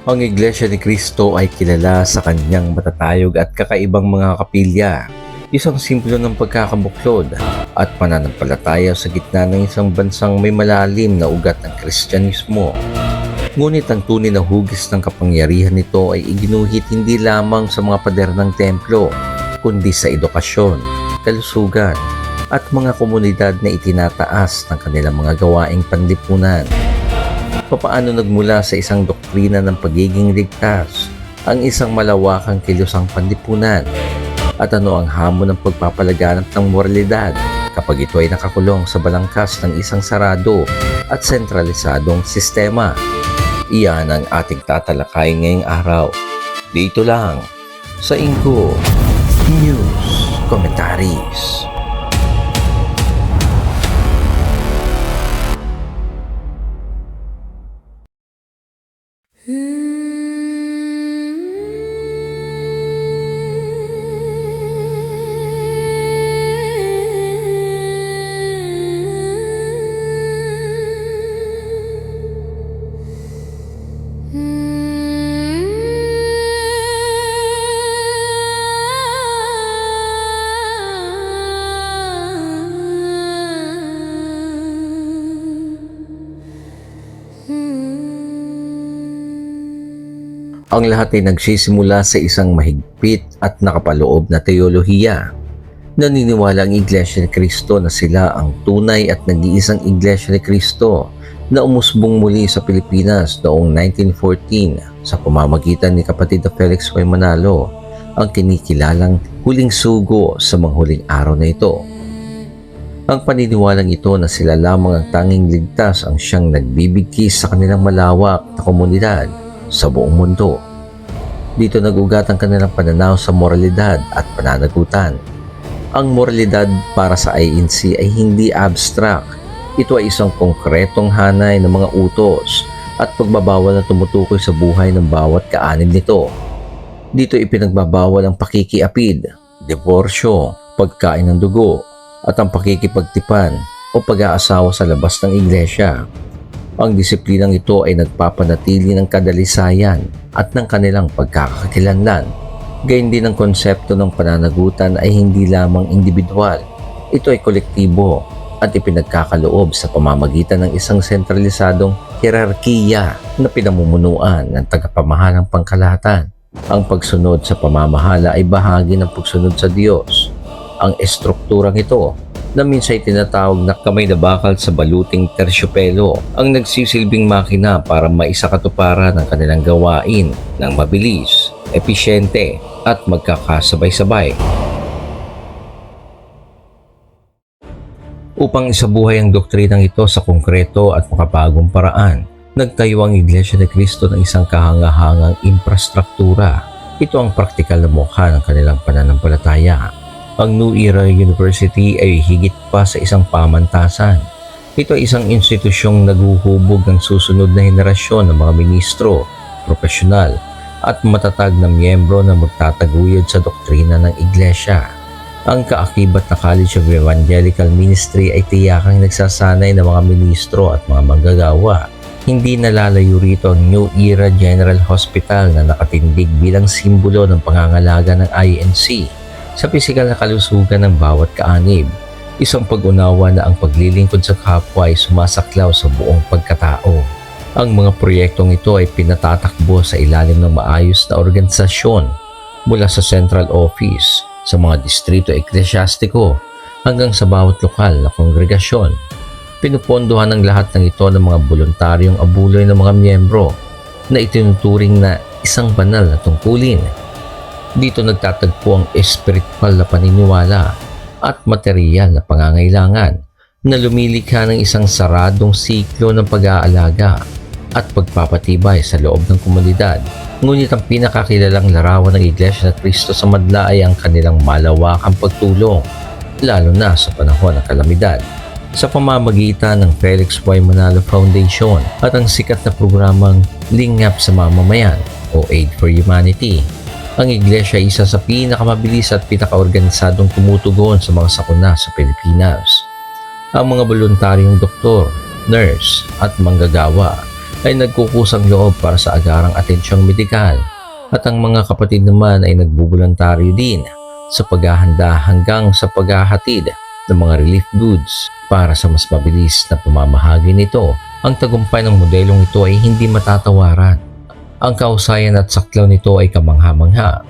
Ang Iglesia ni Cristo ay kilala sa kanyang matatayog at kakaibang mga kapilya, isang simbolo ng pagkakabuklod at pananampalataya sa gitna ng isang bansang may malalim na ugat ng Kristyanismo. Ngunit ang tunay na hugis ng kapangyarihan nito ay iginuhit hindi lamang sa mga pader ng templo, kundi sa edukasyon, kalusugan, at mga komunidad na itinataas ng kanilang mga gawaing panlipunan. Papaano nagmula sa isang doktrina ng pagiging ligtas ang isang malawakang kilusang panlipunan? At ano ang hamon ng pagpapalaganap ng moralidad kapag ito ay nakakulong sa balangkas ng isang sarado at sentralisadong sistema? Iyan ang ating tatalakayin ngayong araw. Dito lang sa Ingo News Commentaries. Ang lahat ay nagsisimula sa isang mahigpit at nakapaloob na teolohiya. Naniniwala ang Iglesia ni Cristo na sila ang tunay at nag-iisang Iglesia ni Cristo na umusbong muli sa Pilipinas noong 1914 sa pamamagitan ni kapatid na Felix Y. Manalo, ang kinikilalang huling sugo sa mga huling araw na ito. Ang paniniwalang ito na sila lamang ang tanging ligtas ang siyang nagbibigkis sa kanilang malawak na komunidad sa buong mundo. Dito nag-ugat ang kanilang pananaw sa moralidad at pananagutan. Ang moralidad para sa INC ay hindi abstract. Ito ay isang konkretong hanay ng mga utos at pagbabawal na tumutukoy sa buhay ng bawat kaanib nito. Dito ipinagbabawal ang pakikiapid, diborsyo, pagkain ng dugo, at ang pakikipagtipan o pag-aasawa sa labas ng iglesia. Ang disiplinang ito ay nagpapanatili ng kadalisayan at ng kanilang pagkakakilanlan. Gayun din ang konsepto ng pananagutan ay hindi lamang individual. Ito ay kolektibo at ipinagkakaloob sa pamamagitan ng isang sentralisadong hierarkiya na pinamumunuan ng tagapamahalang pangkalahatan. Ang pagsunod sa pamamahala ay bahagi ng pagsunod sa Diyos. Ang estrukturang ito na minsan tinatawag na kamay na bakal sa baluting tersyopelo ang nagsisilbing makina para maisakatuparan ang kanilang gawain ng mabilis, episyente at magkakasabay-sabay. Upang isabuhay ang doktrinang ito sa konkreto at makabagong paraan, nagtayo ang Iglesia ni Cristo ng isang kahangahangang infrastruktura. Ito ang praktikal na mukha ng kanilang pananampalataya. Ang New Era University ay higit pa sa isang pamantasan. Ito ay isang institusyong naguhubog ng susunod na henerasyon ng mga ministro, profesional, at matatag na miyembro na magtataguyod sa doktrina ng Iglesia. Ang kaakibat na College of Evangelical Ministry ay tiyakang nagsasanay ng mga ministro at mga manggagawa. Hindi nalalayo rito ang New Era General Hospital na nakatindig bilang simbolo ng pangangalaga ng INC sa pisikal na kalusugan ng bawat kaanib. Isang pag-unawa na ang paglilingkod sa kapwa ay sumasaklaw sa buong pagkatao. Ang mga proyektong ito ay pinatatakbo sa ilalim ng maayos na organisasyon mula sa central office, sa mga distrito eklesyastiko, hanggang sa bawat lokal na kongregasyon. Pinupondohan ng lahat ng ito ng mga voluntaryong abuloy ng mga miyembro na itinuturing na isang banal na tungkulin. Dito nagtatagpo ang espiritual na paniniwala at material na pangangailangan na lumilikha ng isang saradong siklo ng pag-aalaga at pagpapatibay sa loob ng komunidad. Ngunit ang pinakakilalang larawan ng Iglesia ni Cristo sa madla ay ang kanilang malawakang pagtulong, lalo na sa panahon ng kalamidad. Sa pamamagitan ng Felix Y. Manalo Foundation at ang sikat na programang Lingap sa Mamamayan o Aid for Humanity, ang Iglesia ay isa sa pinakamabilis at pinakaorganisadong tumutugon sa mga sakuna sa Pilipinas. Ang mga voluntaryong doktor, nurse at manggagawa ay nagkukusang loob para sa agarang atensyong medikal at ang mga kapatid naman ay nagbuboluntaryo din sa paghahanda hanggang sa paghahatid ng mga relief goods para sa mas mabilis na pamamahagi nito. Ang tagumpay ng modelong ito ay hindi matatawaran. Ang kahusayan at saklaw nito ay kamangha-mangha.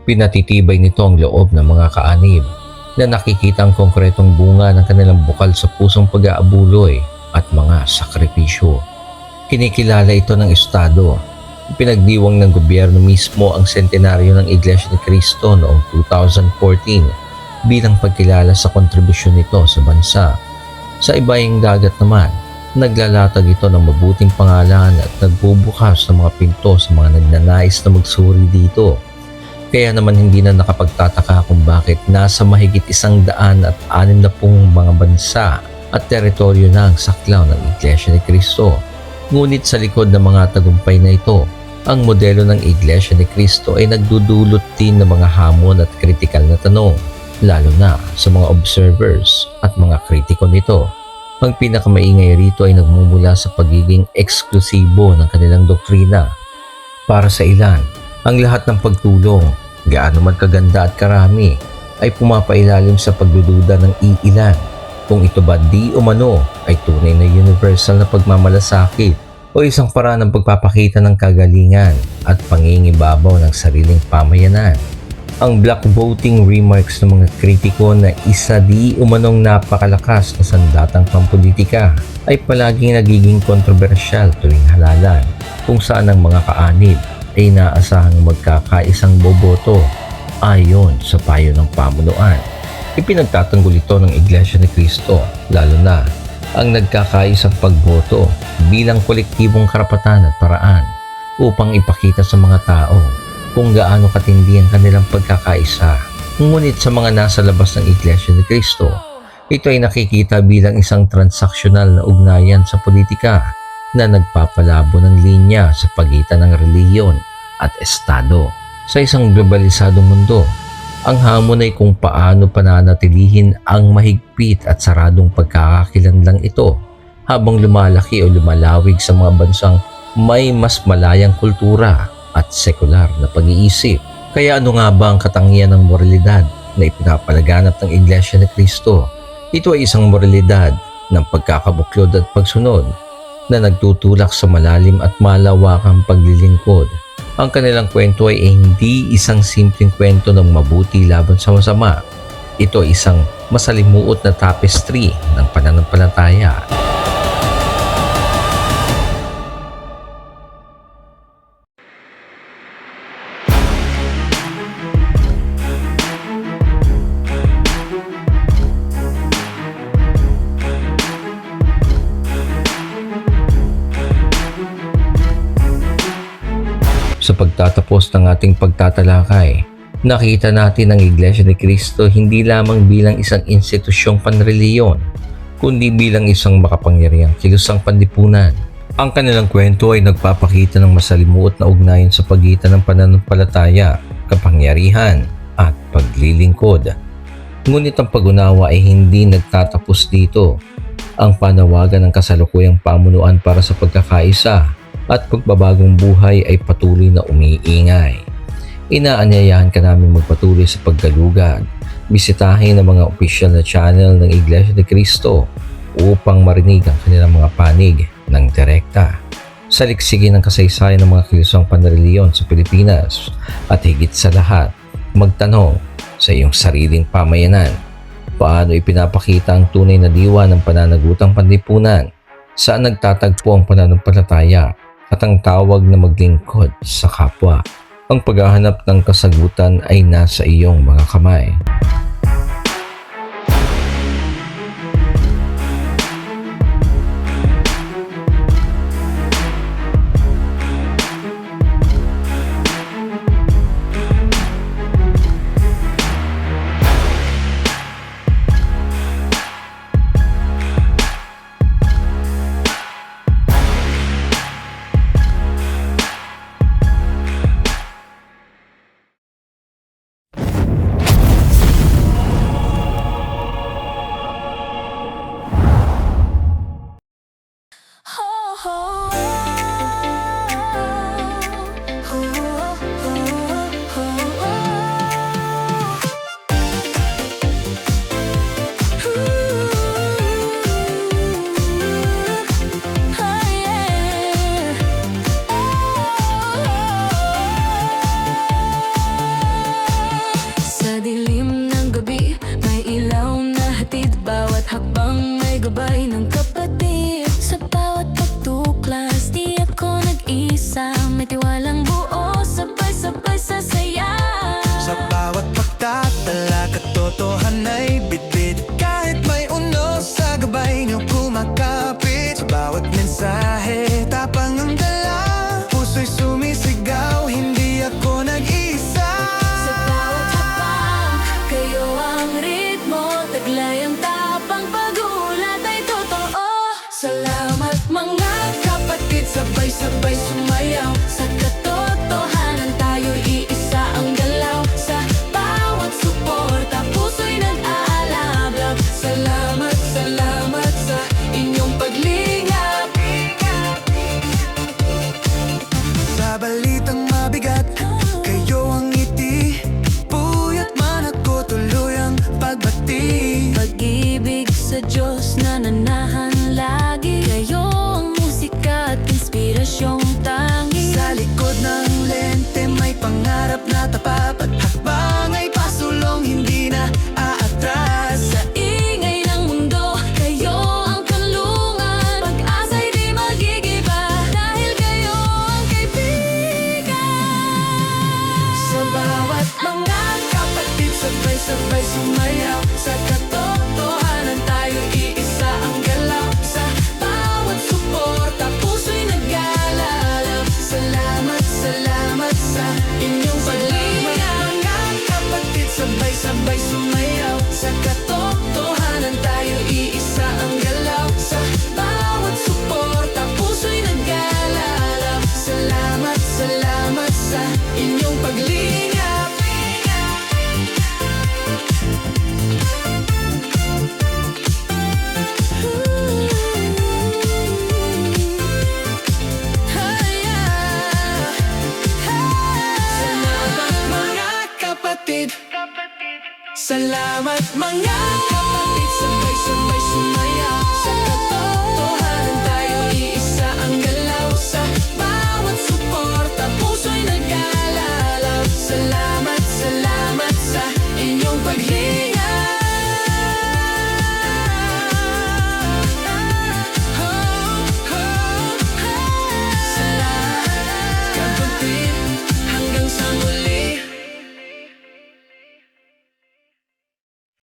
Pinatitibay nito ang loob ng mga kaanib na nakikita ang konkretong bunga ng kanilang bukal sa pusong pag-aabuloy at mga sakripisyo. Kinikilala ito ng Estado. Pinagdiwang ng gobyerno mismo ang sentenaryo ng Iglesia ni Cristo noong 2014 bilang pagkilala sa kontribusyon nito sa bansa. Sa ibaing dagat naman, naglalatag ito ng mabuting pangalan at nagbubukas ng mga pinto sa mga nagnanais na magsuri dito. Kaya naman hindi na nakapagtataka kung bakit nasa mahigit 160 mga bansa at teritoryo na ang saklaw ng Iglesia ni Cristo. Ngunit sa likod ng mga tagumpay na ito, ang modelo ng Iglesia ni Cristo ay nagdudulot din ng mga hamon at kritikal na tanong, lalo na sa mga observers at mga kritiko nito. Ang pinakamaingay rito ay nagmumula sa pagiging eksklusibo ng kanilang doktrina. Para sa ilan, ang lahat ng pagtulong, gaano man kaganda at karami, ay pumapailalim sa pagdududa ng iilan kung ito ba di umano ay tunay na universal na pagmamalasakit o isang paraan ng pagpapakita ng kagalingan at pangingibabaw ng sariling pamayanan. Ang black voting remarks ng mga kritiko na isa di umanong napakalakas na sandatang pampolitika ay palaging nagiging kontrobersyal tuwing halalan kung saan ang mga kaanib ay inaasahang magkakaisang boboto ayon sa payo ng pamunuan. Ipinagtatanggol ito ng Iglesia ni Cristo, lalo na ang nagkakaisang pagboto bilang kolektibong karapatan at paraan upang ipakita sa mga tao kung gaano katindi ang kanilang pagkakaisa. Ngunit sa mga nasa labas ng Iglesia ni Cristo, ito ay nakikita bilang isang transaksyonal na ugnayan sa politika na nagpapalabo ng linya sa pagitan ng relihiyon at estado. Sa isang globalisadong mundo, ang hamon ay kung paano pananatilihin ang mahigpit at saradong pagkakakilanlang ito habang lumalaki o lumalawig sa mga bansang may mas malayang kultura at sekular na pag-iisip. Kaya ano nga ba ang katangian ng moralidad na ipinapalaganap ng Iglesia ni Cristo? Ito ay isang moralidad ng pagkakabuklod at pagsunod na nagtutulak sa malalim at malawakang paglilingkod. Ang kanilang kwento ay hindi isang simpleng kwento ng mabuti laban sa masama. Ito ay isang masalimuot na tapestry ng pananampalataya. Sa pagtatapos ng ating pagtatalakay, nakita natin ang Iglesia ni Cristo hindi lamang bilang isang institusyong panreliyon, kundi bilang isang makapangyarihang kilusang panlipunan. Ang kanilang kwento ay nagpapakita ng masalimuot na ugnayan sa pagitan ng pananampalataya, kapangyarihan, at paglilingkod. Ngunit ang pag-unawa ay hindi nagtatapos dito. Ang panawagan ng kasalukuyang pamunuan para sa pagkakaisa at pagbabagong buhay ay patuloy na umiingay. Inaanyayahan ka namin magpatuloy sa paggalugad. Bisitahin ang mga opisyal na channel ng Iglesia ni Cristo upang marinig ang kanilang mga panig ng direkta. Saliksikin ang kasaysayan ng mga kilusang panreliyon sa Pilipinas at higit sa lahat, magtanong sa iyong sariling pamayanan. Paano ipinapakita ang tunay na diwa ng pananagutang panlipunan? Saan nagtatagpo ang pananampalataya at ang tawag na maglingkod sa kapwa? Ang paghahanap ng kasagutan ay nasa iyong mga kamay. sabay sumayaw. Sa katotohanan tayo iisa ang galaw. Sa bawat suporta, puso'y nag-aalala. Salamat, salamat sa inyong paglingap. Mga kapatid, sabay-sabay sumayaw. Sa katotohanan tayo iisa ang galaw. Sa bawat suporta, puso'y nag-aalala. Salamat, salamat sa inyong paglingap. Salamat mga kapatid. Salamat mga kapatid, sabay-sabay sumayaw.